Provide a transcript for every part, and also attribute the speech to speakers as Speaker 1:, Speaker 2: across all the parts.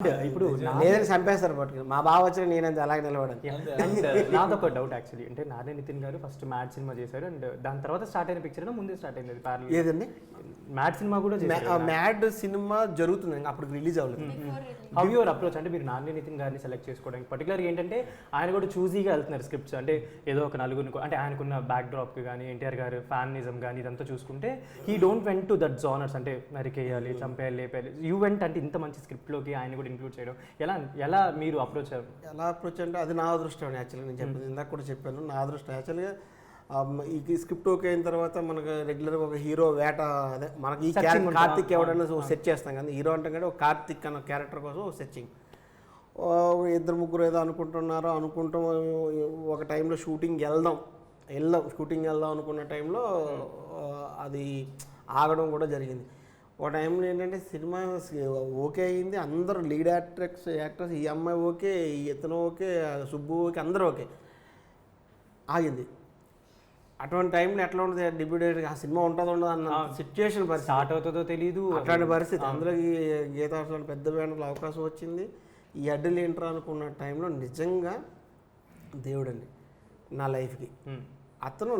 Speaker 1: ఇప్పుడు
Speaker 2: లేదని చంపేస్తారు పట్టుకుని. మా బావ వచ్చిన నేనంత అలాగే నిలబడాను.
Speaker 1: అండ్ నాది ఒక డౌట్ యాక్చువల్లీ, అంటే నాని నితిన్ గారు ఫస్ట్ మ్యాడ్ సినిమా చేశారు అండ్ దాని తర్వాత స్టార్ట్ అయిన పిక్చర్ ముందే స్టార్ట్ అయింది ప్యారల్.
Speaker 2: ఏదండి
Speaker 1: మ్యాడ్ సినిమా కూడా చేశారు.
Speaker 2: మ్యాడ్ సినిమా జరుగుతుంది ఇంకా అప్పుడు రిలీజ్ అవ్వలేదు.
Speaker 1: హౌ యువర్ అప్రోచ్, అంటే మీరు నాని నితిన్ గారిని సెలెక్ట్ చేసుకోవడానికి పర్టికులర్ ఏంటంటే ఆయన కూడా చూజీగా వెళ్తున్నారు స్క్రిప్ట్స్, అంటే ఏదో ఒక నలుగురిని అంటే ఆయనకున్న బ్యాక్ డ్రాప్కి కానీ ఎన్టీఆర్ గారు ఫ్యానిజం కానీ ఇదంతా చూసుకుంటే he don't went to that genres, అంటే నరికేయాలి చంపేయాలి లేపేయాలి. యూ వెంట్ అంటే ఇంత మంచి స్క్రిప్ట్లోకి ఆయన కూడా ఇంక్లూడ్ చేయడం ఎలా మీరు అప్రోచ్ అయ్యారు?
Speaker 2: ఎలా అప్రోచ్ అంటే అది నా అదృష్టం యాక్చువల్గా. నేను చెప్పాను ఇందాక కూడా చెప్పాను, నా అదృష్టం యాక్చువల్గా. ఈ స్క్రిప్ట్ ఓకే అయిన తర్వాత మనకు రెగ్యులర్గా ఒక హీరో వేట, అదే మనకి ఈ కార్తిక్ ఎవడన్నా సెట్ చేస్తాం కదా, హీరో అంటే కానీ ఒక కార్తిక్ అన్న క్యారెక్టర్ కోసం సెర్చింగ్. ఇద్దరు ముగ్గురు ఏదో అనుకుంటాం ఒక టైంలో షూటింగ్ వెళ్దాం అనుకున్న టైంలో అది ఆగడం కూడా జరిగింది. ఒక టైంలో ఏంటంటే సినిమా ఓకే అయింది, అందరూ లీడ్ యాక్టర్స్ ఈ అమ్మాయి ఓకే, ఇతను ఓకే, సుబ్బు ఓకే, అందరూ ఓకే, ఆగింది. అటువంటి టైంలో ఎట్లా ఉంటుంది డిబ్యూటెడ్, ఆ సినిమా ఉంటుందో ఉండదు అన్న సిచ్యువేషన్ పరిస్థితి,
Speaker 1: స్టార్ట్ అవుతుందో తెలియదు
Speaker 2: అట్లాంటి పరిస్థితి. అందరికి గీతాసులు పెద్ద బ్యానర్లో అవకాశం వచ్చింది, ఈ అడ్డులు ఏంట్రా అనుకున్న టైంలో నిజంగా దేవుడండి నా లైఫ్కి. అతను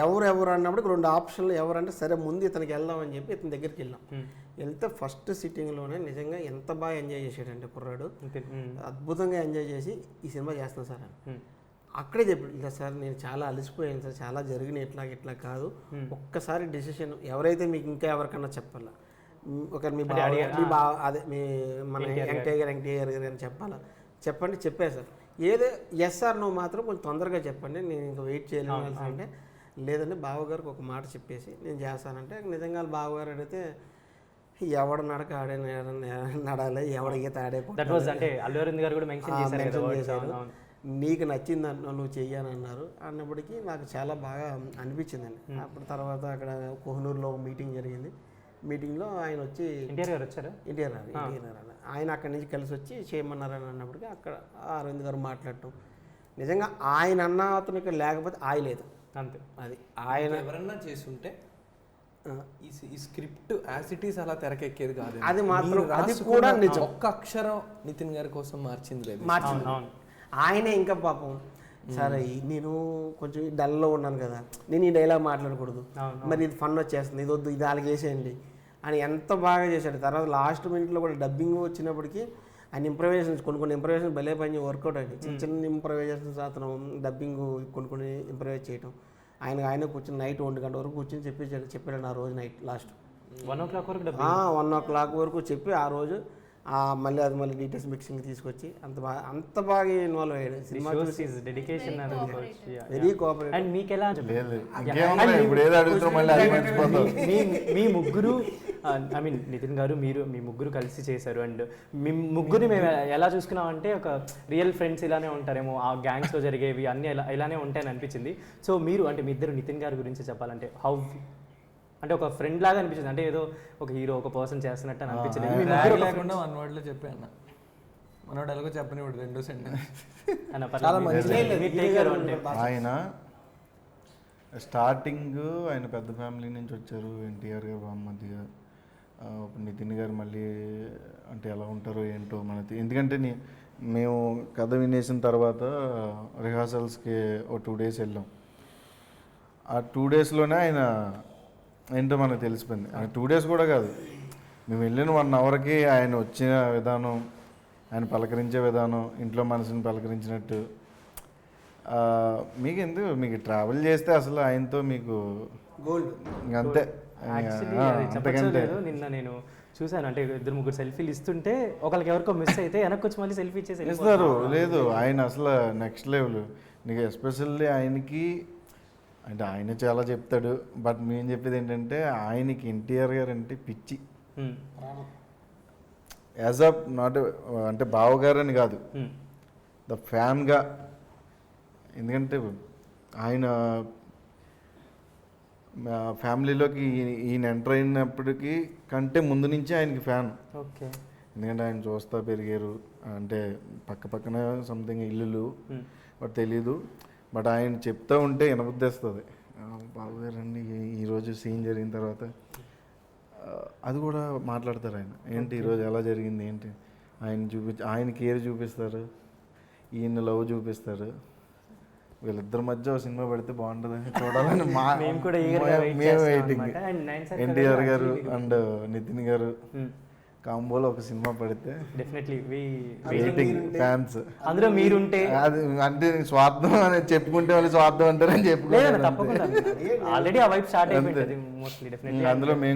Speaker 2: ఎవరు అన్నప్పుడు రెండు ఆప్షన్లు ఎవరంటే సరే ముందు ఇతనికి వెళ్దామని చెప్పి ఇతని దగ్గరికి వెళ్ళాం. వెళ్తే ఫస్ట్ సిట్టింగ్లోనే నిజంగా ఎంత బాగా ఎంజాయ్ చేసాడంటే కుర్రాడు, అద్భుతంగా ఎంజాయ్ చేసి ఈ సినిమా చేస్తాను సార్ అని అక్కడే చెప్పాడు. ఇలా సార్ నేను చాలా అలసిపోయాను సార్, చాలా జరిగినాయి, ఇట్లా కాదు, ఒక్కసారి డెసిషన్ ఎవరైతే మీకు ఇంకా ఎవరికన్నా చెప్పాలా, ఒక మీ బావ అదే మీ మన ఎన్టీఆర్ గారు చెప్పాలా, చెప్పండి సార్, ఏదో ఎస్ఆర్ నువ్వు మాత్రం కొంచెం తొందరగా చెప్పండి, నేను ఇంకా వెయిట్ చేయలేను అంటే, లేదంటే బావగారికి ఒక మాట చెప్పేసి నేను చేస్తానంటే నిజంగా బావగారు అడిగితే ఎవడ నడక ఆడే నడాలి, ఎవడ ఈత ఆడే చేశారు, నీకు నచ్చింది నువ్వు చెయ్యనన్నారు. అన్నప్పటికీ నాకు చాలా బాగా అనిపించిందండి. అప్పుడు తర్వాత అక్కడ కోహ్నూరులో మీటింగ్ జరిగింది. మీటింగ్లో ఆయన వచ్చి
Speaker 1: ఎన్టీఆర్ గారు వచ్చారు,
Speaker 2: ఆయన అక్కడి నుంచి కలిసి వచ్చి చేయమన్నారని అన్నప్పటికీ అక్కడ అరవింద్ గారు మాట్లాడటం, నిజంగా ఆయన అన్న అతనికి లేకపోతే ఆయలేదు
Speaker 1: అంతే.
Speaker 3: అది ఆయన ఎవరన్నా చేస్తుంటే ఈ స్క్రిప్ట్ యాజ్ ఇట్ ఈస్ అలా తెరకెక్కేది కాదు.
Speaker 2: అది మాత్రం అది కూడా నిజం.
Speaker 3: ఒక్క అక్షరం నితిన్ గారి కోసం మార్చింది లేదు.
Speaker 2: ఆయనే ఇంకా పాపం సరే నేను కొంచెం డల్లో ఉన్నాను కదా, నేను ఈ డైలాగ్ మాట్లాడకూడదు, మరి ఇది ఫన్ వచ్చేస్తుంది, ఇది వద్దు, ఇది అలాగే వేసేయండి అని ఎంత బాగా చేశాడు. తర్వాత లాస్ట్ మినిట్లో కూడా డబ్బింగ్ వచ్చినప్పటికీ ఆయన ఇంప్రవైజేషన్స్ కొన్ని ఇంప్రవైజేషన్ భలే పని వర్కౌట్ అయింది. చిన్న ఇంప్రవైజేషన్స్ అతను డబ్బింగ్ కొన్ని ఇంప్రవైజ్ చేయటం, ఆయన కూర్చొని నైట్ 1 గంట వరకు కూర్చొని చెప్పాడు ఆ రోజు నైట్ లాస్ట్
Speaker 1: 1 o'clock వరకు
Speaker 2: 1 o'clock వరకు చెప్పి ఆ రోజు మళ్ళీ డీటెయిల్స్ మిక్సింగ్ తీసుకొచ్చి అంత బాగా ఇన్వాల్వ్ అయ్యాడు సినిమా. Very cooperative.
Speaker 1: అండ్ మీకు ఎలా మీ ముగ్గురు ఐ మీన్ నితిన్ గారు మీ ముగ్గురు కలిసి చేశారు అండ్ మీ ముగ్గురిని మేము ఎలా చూసుకున్నామంటే ఒక రియల్ ఫ్రెండ్స్ ఇలానే ఉంటారేమో, ఆ గ్యాంగ్స్లో జరిగేవి అన్నీ ఇలానే ఉంటాయని అనిపించింది. సో మీరు అంటే మీ ఇద్దరు నితిన్ గారి గురించి చెప్పాలంటే హౌ అంటే ఒక ఫ్రెండ్ లాగా అనిపించింది, అంటే ఏదో ఒక హీరో ఒక పర్సన్ చేస్తున్నట్టు అని అనిపించింది.
Speaker 3: వన్ వర్డ్లో చెప్పాను మనోడు ఎలాగో చెప్పని 2 సెంటెన్స్.
Speaker 4: ఆయన స్టార్టింగ్ ఆయన పెద్ద ఫ్యామిలీ నుంచి వచ్చారు, ఎన్టీఆర్ గారు బామ్మద్దిగా, నితిన్ గారు మళ్ళీ అంటే ఎలా ఉంటారో ఏంటో మనకి. ఎందుకంటే మేము కథ వినేసిన తర్వాత రిహార్సల్స్కి ఒక 2 days వెళ్ళాం. ఆ 2 daysలోనే ఆయన ఏంటో మనకు తెలిసిపోయింది. 2 days కూడా కాదు, మేము వెళ్ళిన 1 hourకి ఆయన వచ్చిన విధానం, ఆయన పలకరించే విధానం, ఇంట్లో మనసుని పలకరించినట్టు. మీకు ట్రావెల్ చేస్తే అసలు ఆయనతో మీకు
Speaker 2: గోల్డ్
Speaker 4: అంతే.
Speaker 1: నిన్న నేను చూసాను, అంటే 2-3 సెల్ఫీలు ఇస్తుంటే ఒకరికి ఎవరికో మిస్ అయితే వెనక్కి వచ్చి మళ్ళీ సెల్ఫీ
Speaker 4: ఇస్తారు. లేదు ఆయన అసలు నెక్స్ట్ లెవెల్. నీకు ఎస్పెషల్లీ ఆయనకి అంటే ఆయన చాలా చెప్తాడు, బట్ మేము చెప్పేది ఏంటంటే ఆయనకి ఎన్టీఆర్ గారు అంటే పిచ్చి. యాజ్ అ నాట్ అంటే బావగారు అని కాదు, ద ఫ్యాన్గా. ఎందుకంటే ఆయన ఫ్యామిలీలోకి ఈయన ఎంటర్ అయినప్పటికీ కంటే ముందు నుంచి ఆయనకి ఫ్యాన్. ఎందుకంటే ఆయన చూస్తా పెరిగారు, అంటే పక్కనే సంథింగ్ ఇల్లులు బట్ తెలీదు, బట్ ఆయన చెప్తూ ఉంటే వినబుద్ధేస్తుంది. బాబు గారండి ఈరోజు సీన్ జరిగిన తర్వాత అది కూడా మాట్లాడతారు ఆయన, ఏంటి ఈరోజు ఎలా జరిగింది ఏంటి ఆయన కేర్ చూపిస్తారు, ఈయన లవ్ చూపిస్తారు. వీళ్ళిద్దరి మధ్య ఒక సినిమా పెడితే బాగుంటుందని చూడాలని
Speaker 1: మేము కూడా eagerగా wait
Speaker 4: మేము
Speaker 1: చేస్తున్నాం
Speaker 4: వెయిటింగ్.
Speaker 1: అన్నమాట. And నైన్ సార్
Speaker 4: ఎన్టీఆర్ గారు అండ్ నితిన్ గారు కాంబోలో ఒక సినిమా పడితే
Speaker 1: డెఫినెట్లీ
Speaker 4: వెయిటింగ్ ఫ్యాన్స్.
Speaker 1: అందులో మీరుంటే
Speaker 4: అది అంటే స్వార్థం అని చెప్పుకుంటే వాళ్ళు స్వార్థం అంటారని
Speaker 1: లేదన్న
Speaker 4: చెప్పుకోలేదు.
Speaker 1: తప్పకుండా ఆల్రెడీ ఆ వైపు స్టార్ట్ అయిపోయింది మోస్ట్లీ డెఫినెట్లీ.
Speaker 4: అందులో మేము